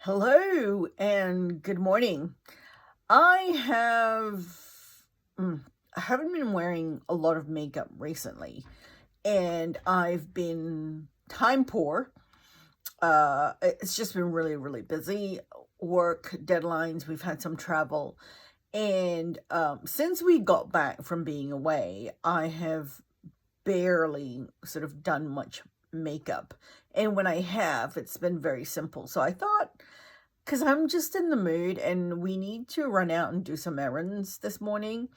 Hello and good morning. I haven't been wearing a lot of makeup recently, and I've been time poor. It's just been really busy. Work deadlines. We've had some travel, and since we got back from being away, I have barely sort of done much makeup, and when I have, it's been very simple. So I thought, because I'm just in the mood and we need to run out and do some errands this morning,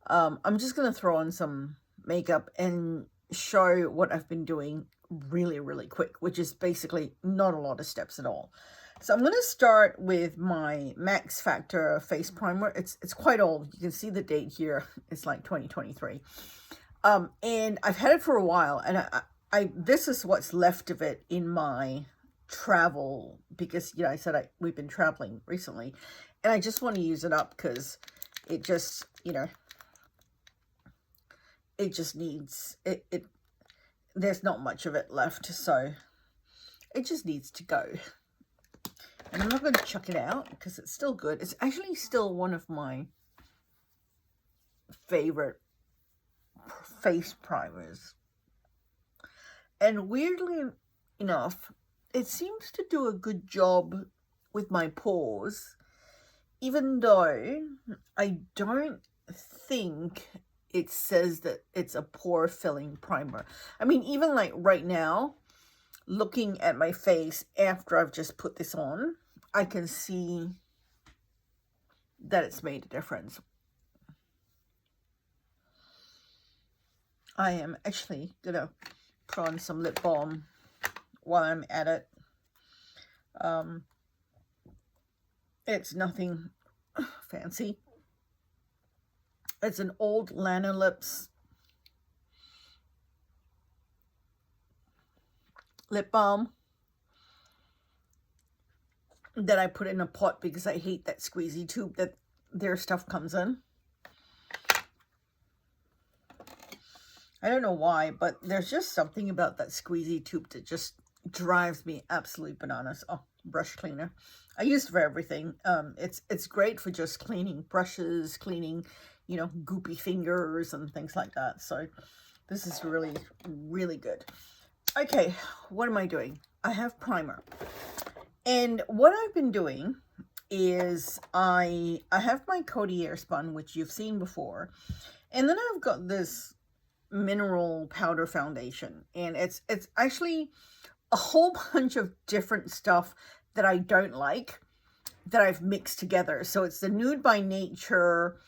I'm just going to throw on some makeup and show what I've been doing really quick, which is basically not a lot of steps at all. So I'm going to start with my Max Factor face primer. It's quite old. You can see the date here. It's like 2023. And I've had it for a while, and this is what's left of it in my travel, because I said we've been traveling recently, and I just want to use it up because it just it just needs it there's not much of it left, so it just needs to go. And I'm not going to chuck it out because it's still good. It's actually still one of my favorite face primers, and weirdly enough, it seems to do a good job with my pores, even though I don't think it says that it's a pore filling primer. I mean, even like right now, looking at my face after I've just put this on, I can see that it's made a difference. I am actually gonna put on some lip balm while I'm at it. It's nothing fancy. It's an old Lana Lips lip balm that I put in a pot because I hate that squeezy tube that their stuff comes in. I don't know why, but there's just something about that squeezy tube that just drives me absolutely bananas. Oh, brush cleaner. I use it for everything. It's great for just cleaning brushes, cleaning, goopy fingers and things like that. So this is really good. Okay, what am I doing? I have primer. And what I've been doing is I have my Coty Airspun, which you've seen before. And then I've got this mineral powder foundation, and it's actually a whole bunch of different stuff that I don't like that I've mixed together. So it's the Nude by Nature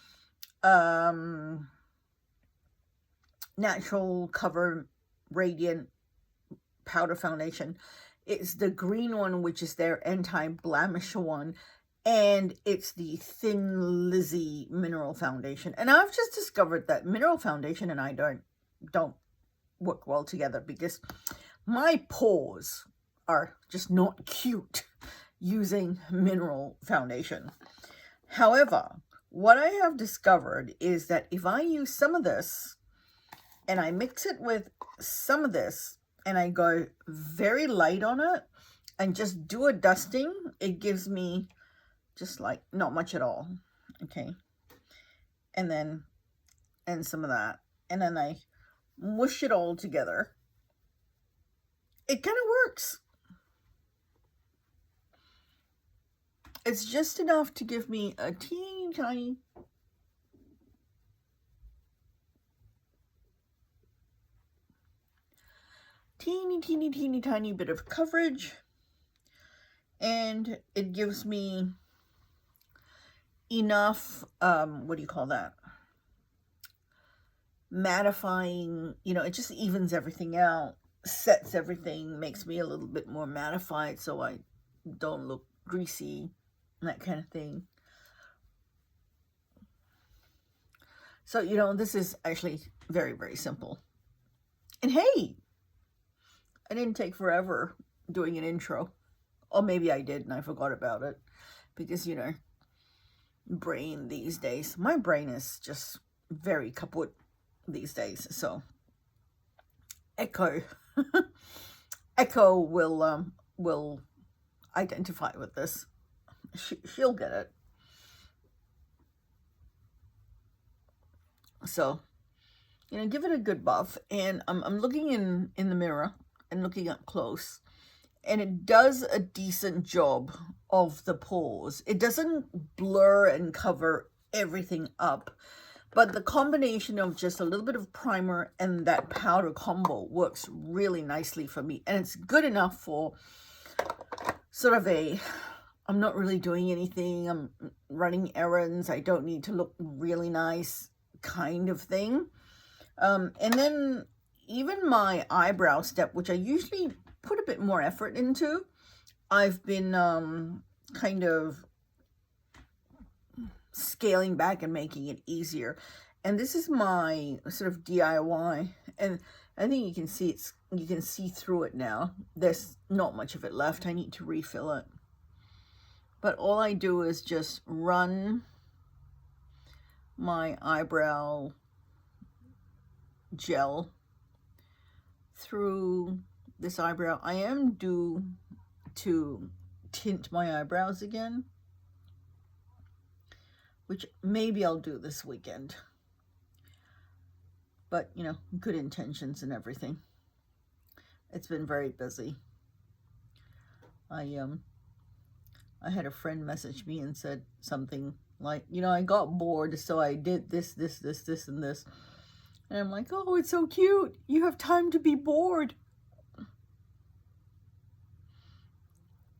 Natural Cover Radiant Powder Foundation. It's the green one, which is their anti-blemish one, and it's the Thin Lizzy Mineral Foundation. And I've just discovered that mineral foundation and I don't work well together, because my pores are just not cute using mineral foundation. However, what I have discovered is that if I use some of this and I mix it with some of this and I go very light on it and just do a dusting, it gives me just like not much at all. Okay. And some of that. And then I mush it all together. It kind of works. It's just enough to give me a teeny tiny bit of coverage, and it gives me enough what do you call that, mattifying, it just evens everything out, sets everything, makes me a little bit more mattified so I don't look greasy, that kind of thing. So this is actually very simple. And hey, I didn't take forever doing an intro. Or maybe I did and I forgot about it. Because, brain these days. My brain is just very kaput these days. So, 𝐬𝐥𝐸 will identify with this. She'll get it. So, you know, give it a good buff. And I'm looking in the mirror and looking up close. And it does a decent job of the pores. It doesn't blur and cover everything up. But the combination of just a little bit of primer and that powder combo works really nicely for me. And it's good enough for sort of a, I'm not really doing anything, I'm running errands, I don't need to look really nice kind of thing. And then even my eyebrow step, which I usually put a bit more effort into, I've been kind of scaling back and making it easier. And this is my sort of DIY, and I think you can see you can see through it now. There's not much of it left. I need to refill it. But all I do is just run my eyebrow gel through this eyebrow. I am due to tint my eyebrows again, which maybe I'll do this weekend. But, you know, good intentions and everything. It's been very busy. I had a friend message me and said something like, you know, I got bored, so I did this, and this. And I'm like, oh, it's so cute. You have time to be bored.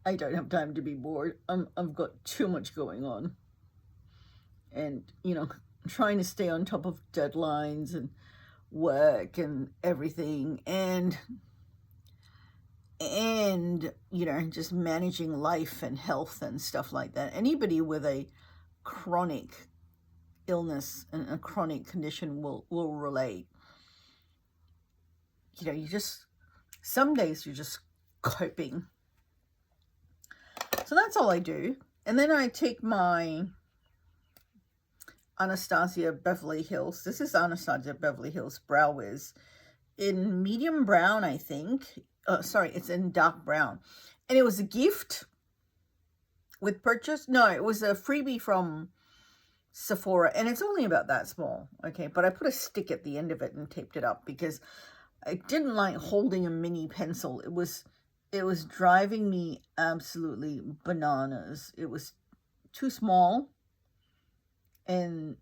I don't have time to be bored. I've got too much going on. And, you know, trying to stay on top of deadlines and work and everything. And you know, just managing life and health and stuff like that. Anybody with a chronic illness and a chronic condition will relate. You know, you just, some days you're just coping. So that's all I do. And then I take my Anastasia Beverly Hills. This is Anastasia Beverly Hills Brow Wiz in medium brown, I think. Sorry, it's in dark brown. And it was a gift with purchase. No, it was a freebie from Sephora. And it's only about that small. Okay, but I put a stick at the end of it and taped it up because I didn't like holding a mini pencil. It was driving me absolutely bananas. It was too small. And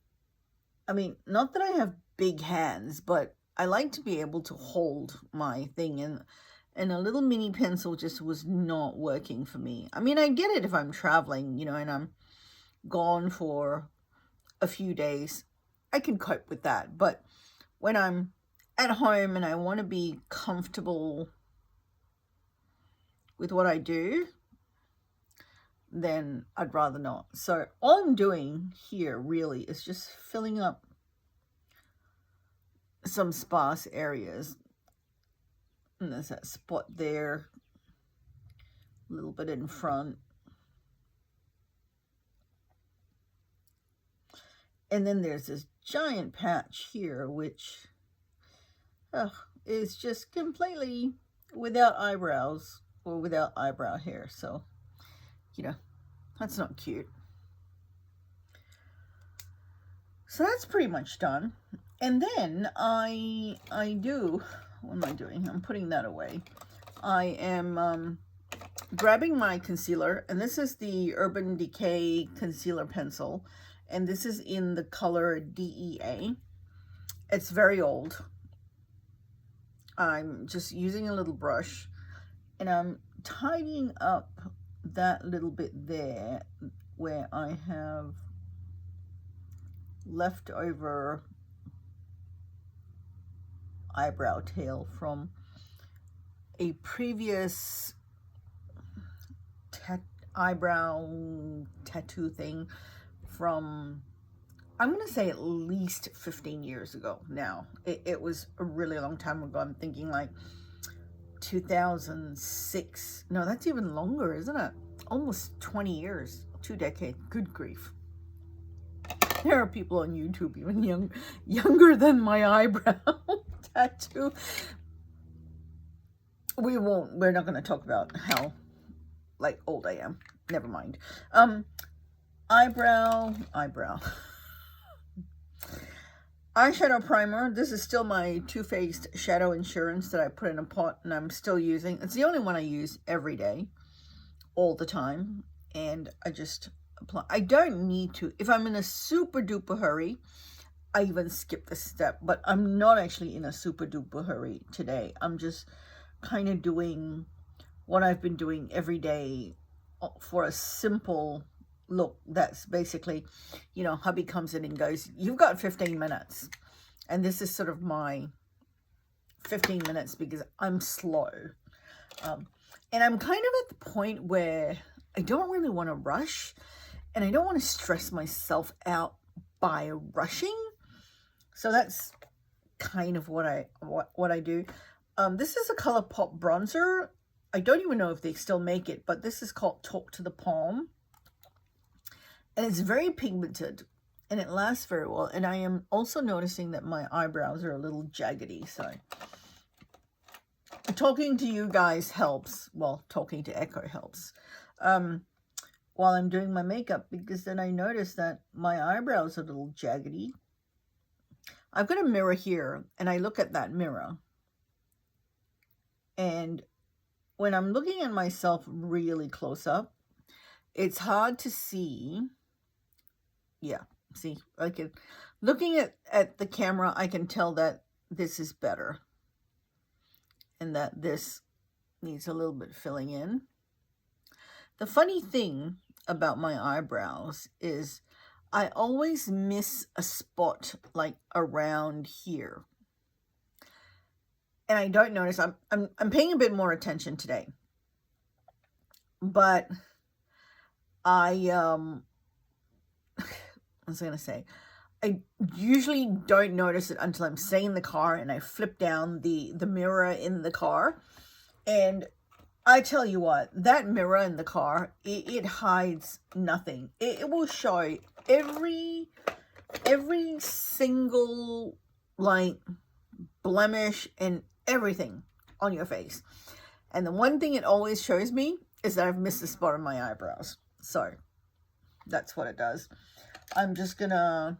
I mean, not that I have big hands, but I like to be able to hold my thing, and a little mini pencil just was not working for me. I mean, I get it if I'm traveling, you know, and I'm gone for a few days. I can cope with that. But when I'm at home and I want to be comfortable with what I do, then I'd rather not. So all I'm doing here really is just filling up some sparse areas. And there's that spot there, a little bit in front. And then there's this giant patch here, which is just completely without eyebrows or without eyebrow hair. So, you know, that's not cute. So that's pretty much done. And then I do, what am I doing? I'm putting that away. I am grabbing my concealer, and this is the Urban Decay Concealer Pencil, and this is in the color DEA. It's very old. I'm just using a little brush, and I'm tidying up that little bit there where I have leftover eyebrow tail from a previous eyebrow tattoo thing from, I'm going to say at least 15 years ago now. It was a really long time ago. I'm thinking like 2006. No, that's even longer, isn't it? Almost 20 years, 2 decades. Good grief. There are people on YouTube even younger than my eyebrow tattoo. We're not going to talk about how like old I am. Never mind. Eyebrow. Eyeshadow primer. This is still my Too Faced Shadow Insurance that I put in a pot and I'm still using. It's the only one I use every day, all the time. And I just apply. I don't need to. If I'm in a super duper hurry, I even skip this step. But I'm not actually in a super duper hurry today. I'm just kind of doing what I've been doing every day for a simple look. That's basically, you know, hubby comes in and goes, you've got 15 minutes. And this is sort of my 15 minutes because I'm slow. And I'm kind of at the point where I don't really want to rush. And I don't want to stress myself out by rushing. So that's kind of what I do. This is a ColourPop bronzer. I don't even know if they still make it, but this is called Talk to the Palm. And it's very pigmented and it lasts very well. And I am also noticing that my eyebrows are a little jaggedy. So talking to you guys helps. Well, talking to Echo helps. While I'm doing my makeup, because then I notice that my eyebrows are a little jaggedy. I've got a mirror here and I look at that mirror. And when I'm looking at myself really close up, it's hard to see. Yeah, see, looking at the camera, I can tell that this is better and that this needs a little bit filling in. The funny thing about my eyebrows is I always miss a spot like around here. And I don't notice. I'm paying a bit more attention today. But I was gonna say, I usually don't notice it until I'm sitting in the car and I flip down the mirror in the car. And I tell you what, that mirror in the car, it hides nothing. It will show every single like blemish and everything on your face. And the one thing it always shows me is that I've missed a spot on my eyebrows. So that's what it does. I'm just gonna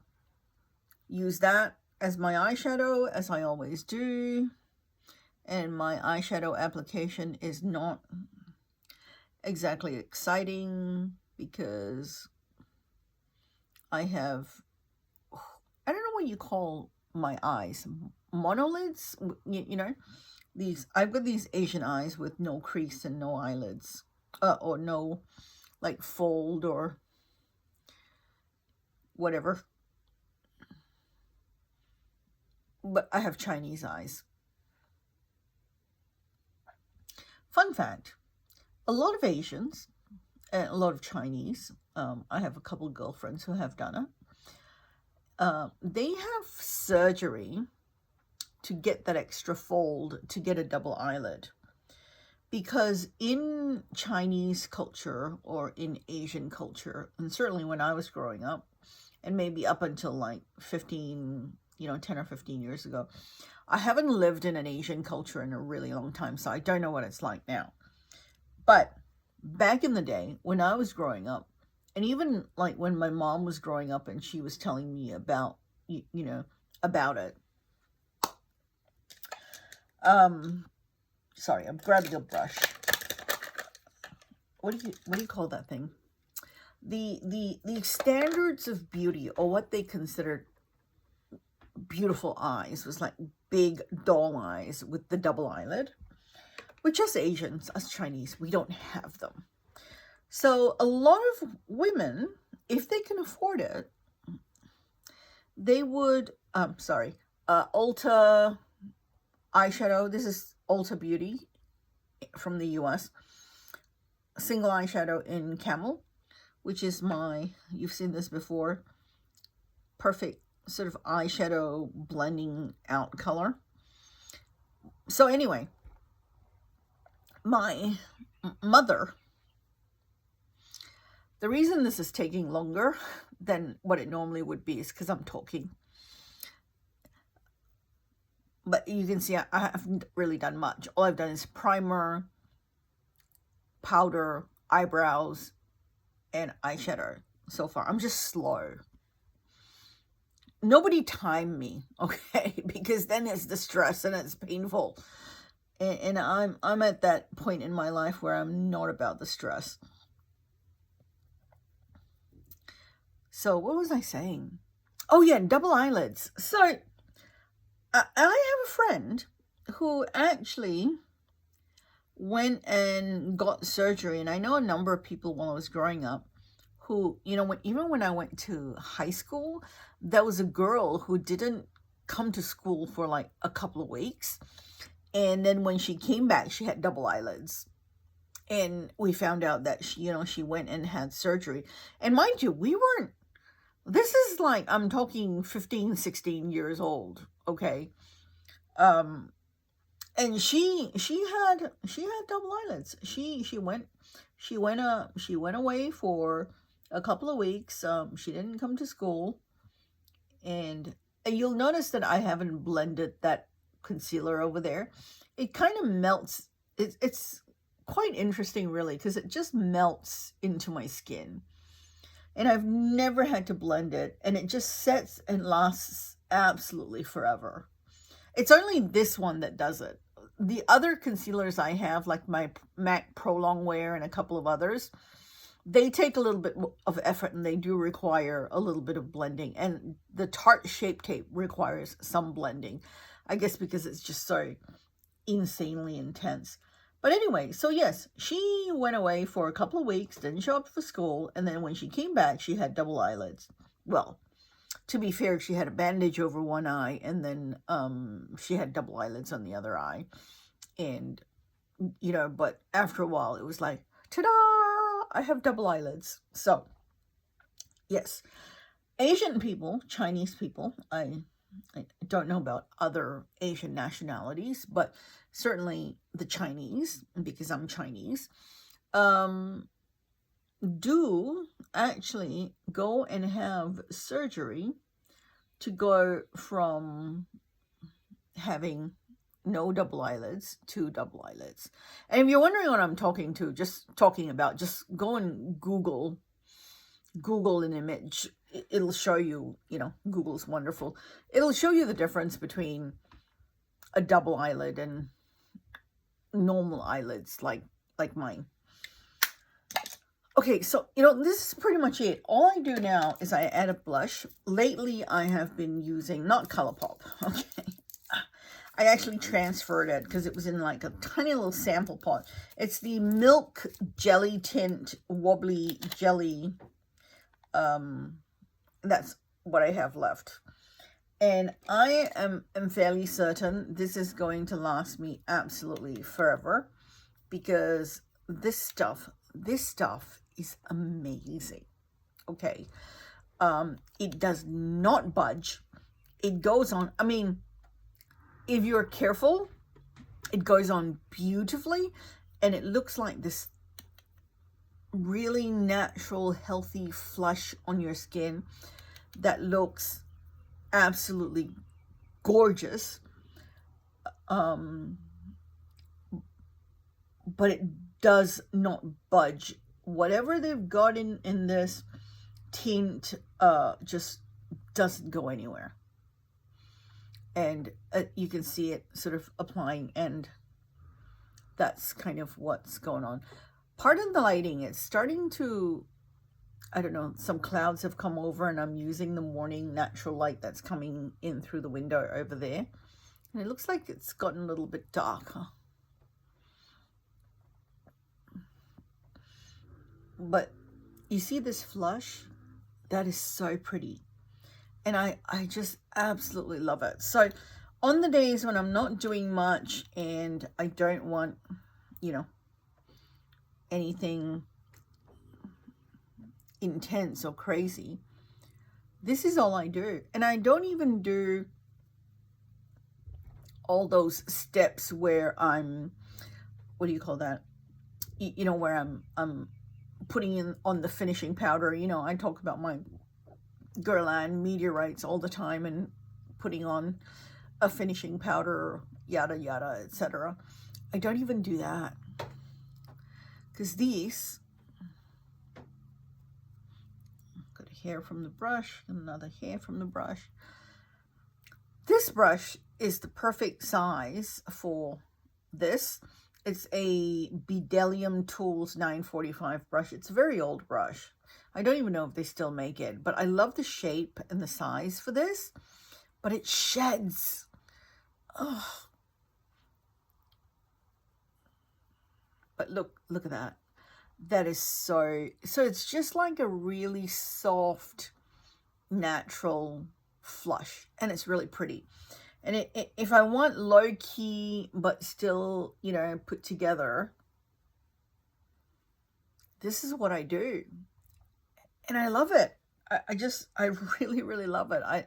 use that as my eyeshadow, as I always do. And my eyeshadow application is not exactly exciting because I have, I don't know what you call my eyes, monolids, you know, these, I've got these Asian eyes with no crease and no eyelids, or no like fold or whatever. But I have Chinese eyes. Fun fact, a lot of Asians and a lot of Chinese, I have a couple girlfriends who have done it. They have surgery to get that extra fold, to get a double eyelid. Because in Chinese culture or in Asian culture, and certainly when I was growing up, and maybe up until like 15, 10 or 15 years ago, I haven't lived in an Asian culture in a really long time, so I don't know what it's like now. But back in the day, when I was growing up, and even like when my mom was growing up and she was telling me about, about it. Sorry, I'm grabbing a brush. What do you call that thing? The standards of beauty, or what they considered beautiful eyes, was like big doll eyes with the double eyelid, which us Asians, us Chinese, we don't have them. So a lot of women, if they can afford it, they would, Ulta eyeshadow. This is Ulta Beauty from the US. Single eyeshadow in Camel, which is my, you've seen this before, perfect sort of eyeshadow blending out color. So anyway, my mother, the reason this is taking longer than what it normally would be is because I'm talking. But you can see I haven't really done much. All I've done is primer, powder, eyebrows and eyeshadow so far. I'm just slow. Nobody time me, okay? Because then it's the stress and it's painful. And I'm at that point in my life where I'm not about the stress. So what was I saying? Oh yeah, double eyelids. So I have a friend who actually went and got surgery, and I know a number of people while I was growing up who, you know, even when I went to high school, there was a girl who didn't come to school for like a couple of weeks, and then when she came back, she had double eyelids, and we found out that she, you know, she went and had surgery. And mind you, this is like, I'm talking 15, 16 years old, okay? And she had double eyelids. She went away for a couple of weeks. She didn't come to school, and you'll notice that I haven't blended that concealer over there. It kind of melts. It's quite interesting, really, because it just melts into my skin, and I've never had to blend it, and it just sets and lasts absolutely forever. It's only this one that does it. The other concealers I have, like my MAC Pro Longwear and a couple of others, they take a little bit of effort, and they do require a little bit of blending. And the Tarte Shape Tape requires some blending, I guess, because it's just so insanely intense. But anyway, so yes, she went away for a couple of weeks, didn't show up for school, and then when she came back, she had double eyelids. Well, to be fair, she had a bandage over one eye, and then she had double eyelids on the other eye. And, you know, but after a while, it was like, ta-da, I have double eyelids. So, yes, Asian people, Chinese people, I don't know about other Asian nationalities, but certainly the Chinese, because I'm Chinese, do actually go and have surgery to go from having no double eyelids to double eyelids. And if you're wondering what I'm talking about, just go and Google an image. It'll show you, you know, Google's wonderful. It'll show you the difference between a double eyelid and normal eyelids like mine. Okay, so, you know, this is pretty much it. All I do now is I add a blush. Lately, I have been using, not ColourPop, okay? I actually transferred it because it was in like a tiny little sample pot. It's the Milk Jelly Tint Wobbly Jelly. That's what I have left. And I am fairly certain this is going to last me absolutely forever, because this stuff is amazing. Okay. It does not budge. It goes on. I mean, if you're careful, it goes on beautifully, and it looks like this really natural, healthy flush on your skin that looks absolutely gorgeous. But it does not budge. Whatever they've got in this tint just doesn't go anywhere. And you can see it sort of applying, and that's kind of what's going on. Pardon the lighting, it's starting to, I don't know, some clouds have come over, and I'm using the morning natural light that's coming in through the window over there. And it looks like it's gotten a little bit darker. But you see this flush? That is so pretty. And I just absolutely love it. So on the days when I'm not doing much and I don't want, you know, anything intense or crazy, this is all I do. And I don't even do all those steps where I'm, what do you call that? You know, where I'm putting in on the finishing powder. You know, I talk about my Guerlain meteorites all the time and putting on a finishing powder, yada yada, etc. I don't even do that, because these hair from the brush, another hair from the brush. This brush is the perfect size for this. It's a Bdellium Tools 945 brush. It's a very old brush. I don't even know if they still make it, but I love the shape and the size for this, but it sheds. Oh. But look at that. That is so it's just like a really soft, natural flush, and it's really pretty. And if I want low key but still, you know, put together, this is what I do, and I love it. I really, really love it. I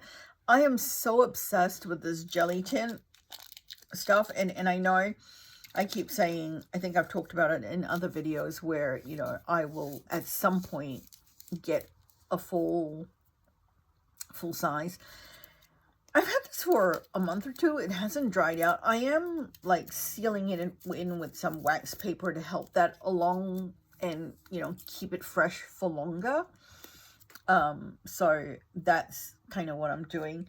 am so obsessed with this jelly tint stuff, and I know I keep saying, I think I've talked about it in other videos where, you know, I will at some point get a full size. I've had this for a month or two. It hasn't dried out. I am like sealing it in with some wax paper to help that along and, you know, keep it fresh for longer. So that's kind of what I'm doing.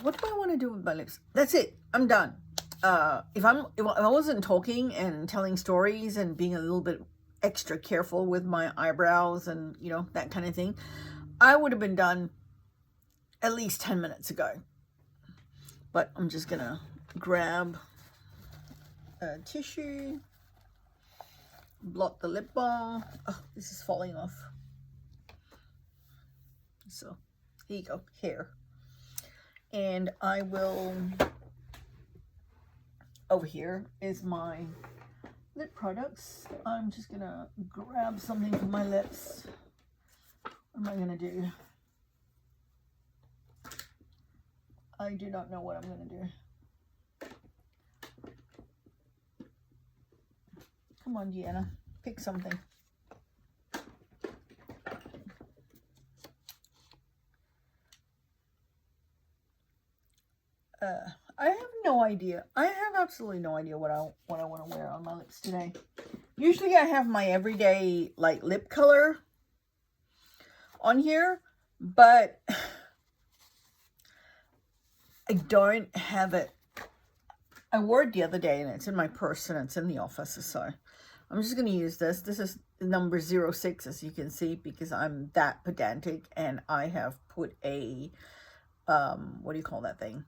What do I want to do with my lips? That's it. I'm done. If I wasn't talking and telling stories and being a little bit extra careful with my eyebrows and, you know, that kind of thing, I would have been done at least 10 minutes ago. But I'm just gonna grab a tissue, blot the lip balm. Oh, this is falling off. So here you go, hair. And I will, over here is my lip products. I'm just gonna grab something for my lips. What am I gonna do? I do not know what I'm gonna do. Come on, Deanna, pick something. I have no idea. I have absolutely no idea what I want to wear on my lips today. Usually I have my everyday like lip color on here, but I don't have it. I wore it the other day and it's in my purse and it's in the office, so I'm just going to use this. This is number 06, as you can see, because I'm that pedantic and I have put a, what do you call that thing?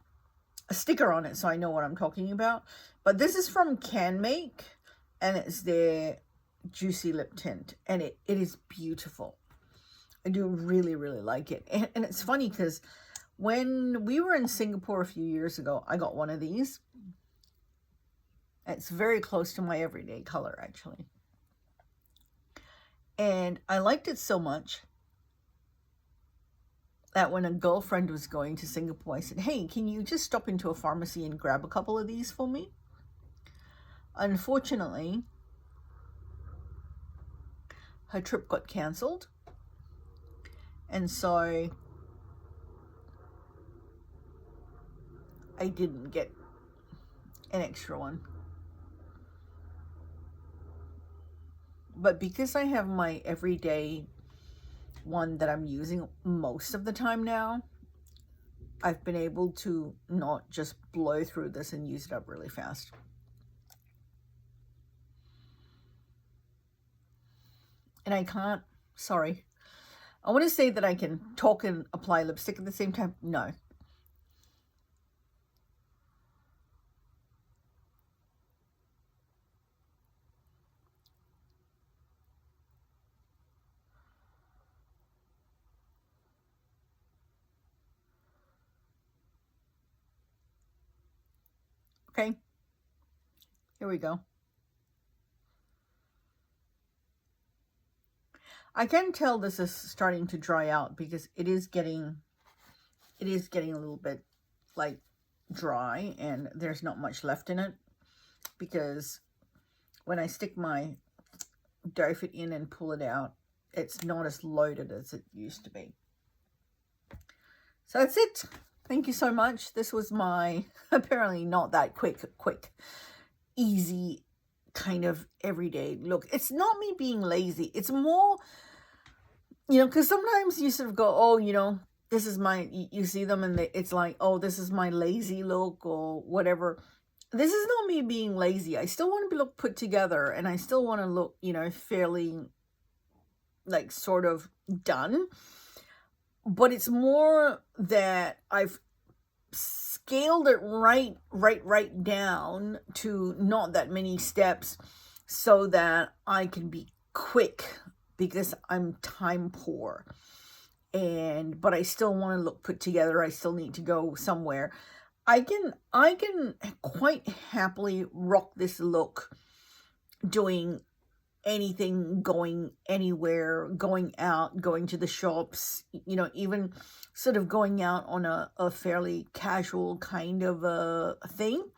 A sticker on it so I know what I'm talking about. But this is from 𝐁𝐥𝐚𝐤𝐿 and it's their Juicy Lip Tint, and it is beautiful. I do really, really like it. And it's funny because when we were in Singapore a few years ago, I got one of these. It's very close to my everyday color, actually. And I liked it so much that when a girlfriend was going to Singapore, I said, hey, can you just stop into a pharmacy and grab a couple of these for me? Unfortunately, her trip got cancelled. And so I didn't get an extra one. But because I have my everyday one that I'm using most of the time now, I've been able to not just blow through this and use it up really fast. And I can't, sorry. I want to say that I can talk and apply lipstick at the same time. No. Okay, here we go. I can tell this is starting to dry out because it is getting a little bit like dry and there's not much left in it, because when I stick my doe foot in and pull it out, it's not as loaded as it used to be. So that's it. Thank you so much. This was my apparently not that quick, easy kind of everyday look. It's not me being lazy. It's more you know, because sometimes you sort of go, oh, you know, this is my, you see them and it's like, oh, this is my lazy look or whatever. This is not me being lazy. I still want to look put together, and I still want to look, you know, fairly like sort of done. But it's more that I've scaled it right down to not that many steps so that I can be quick, because I'm time poor. But I still want to look put together. I still need to go somewhere. I can quite happily rock this look doing anything, going anywhere, going out, going to the shops, you know, even sort of going out on a fairly casual kind of a thing.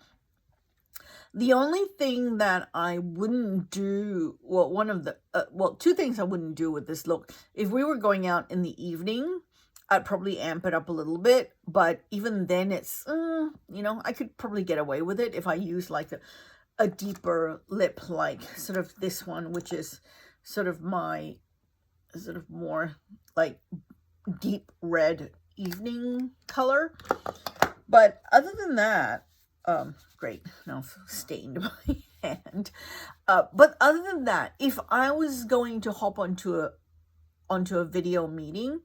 The only thing that I wouldn't do, well, two things I wouldn't do with this look. If we were going out in the evening, I'd probably amp it up a little bit, but even then it's, you know, I could probably get away with it if I use like a deeper lip, like sort of this one, which is sort of my sort of more like deep red evening color. But other than that, great, now I've stained my hand. But other than that, if I was going to hop onto a video meeting,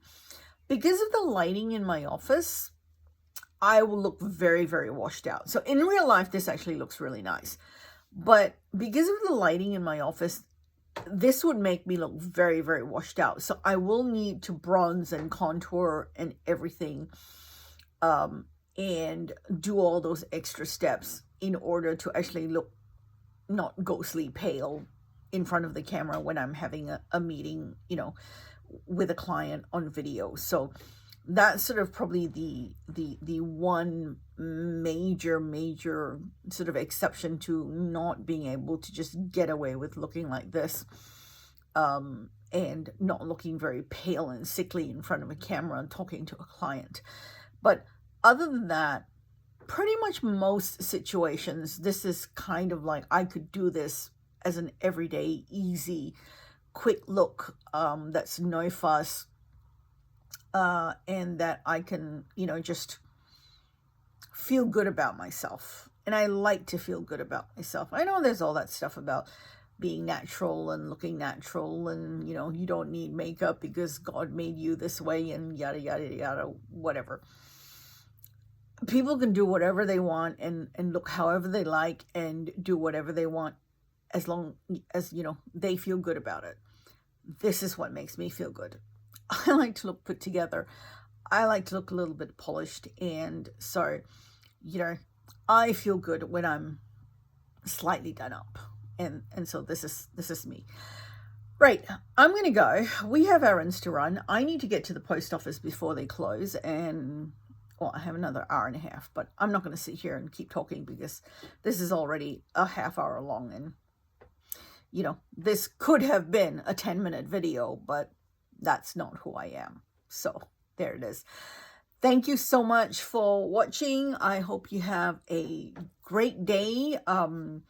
because of the lighting in my office, I will look very, very washed out. So in real life, this actually looks really nice. But because of the lighting in my office, this would make me look very, very washed out. So I will need to bronze and contour and everything, and do all those extra steps in order to actually look not ghostly pale in front of the camera when I'm having a meeting, you know, with a client on video. So that's sort of probably the one major sort of exception to not being able to just get away with looking like this, and not looking very pale and sickly in front of a camera and talking to a client. But other than that, pretty much most situations, this is kind of like I could do this as an everyday, easy, quick look, that's no fuss, and that I can, you know, just feel good about myself. And I like to feel good about myself. I know there's all that stuff about being natural and looking natural, and, you know, you don't need makeup because God made you this way and yada, yada, yada, whatever. People can do whatever they want and look however they like and do whatever they want, as long as, you know, they feel good about it. This is what makes me feel good. I like to look put together. I like to look a little bit polished. And so, you know, I feel good when I'm slightly done up. And so this is me. Right, I'm going to go. We have errands to run. I need to get to the post office before they close, and well, I have another hour and a half, but I'm not going to sit here and keep talking because this is already a half hour long, and, you know, this could have been a 10-minute video, but that's not who I am. So there it is. Thank you so much for watching. I hope you have a great day. I'm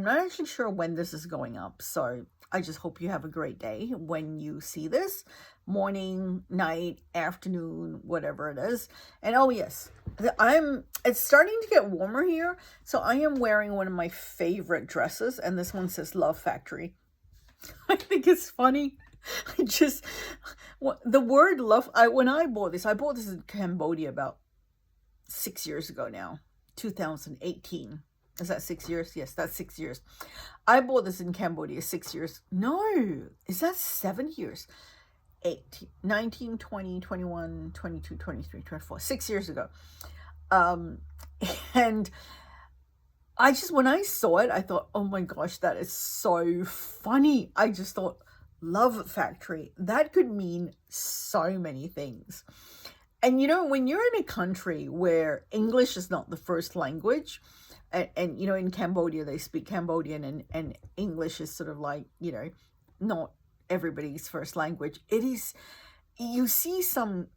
not actually sure when this is going up, so I just hope you have a great day when you see this. Morning, night, afternoon, whatever it is. And oh yes, it's starting to get warmer here, so I am wearing one of my favorite dresses, and this one says Love Factory. I think it's funny. The word love, when I bought this in Cambodia about 6 years ago now, 2018. Is that 6 years? Yes, that's 6 years. I bought this in Cambodia 6 years. No, is that 7 years? 18, 19, 20, 21, 22, 23, 24, 6 years ago. And I just, when I saw it, I thought, oh my gosh, that is so funny. I just thought, Love Factory, that could mean so many things. And you know, when you're in a country where English is not the first language, and you know, in Cambodia, they speak Cambodian, and English is sort of like, you know, not everybody's first language. It is, you see some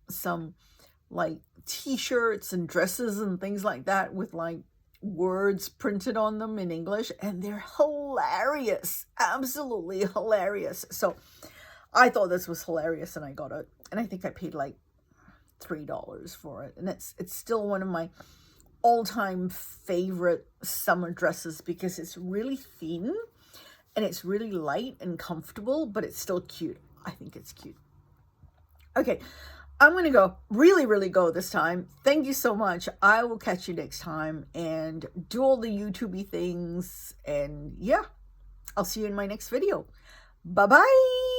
like t-shirts and dresses and things like that with like words printed on them in English, and they're hilarious, absolutely hilarious. So I thought this was hilarious and I got it. And I think I paid like $3 for it. And it's still one of my all-time favorite summer dresses because it's really thin and it's really light and comfortable, but it's still cute. I think it's cute. Okay, I'm going to go, really go this time. Thank you so much. I will catch you next time and do all the YouTube-y things. And yeah, I'll see you in my next video. Bye-bye.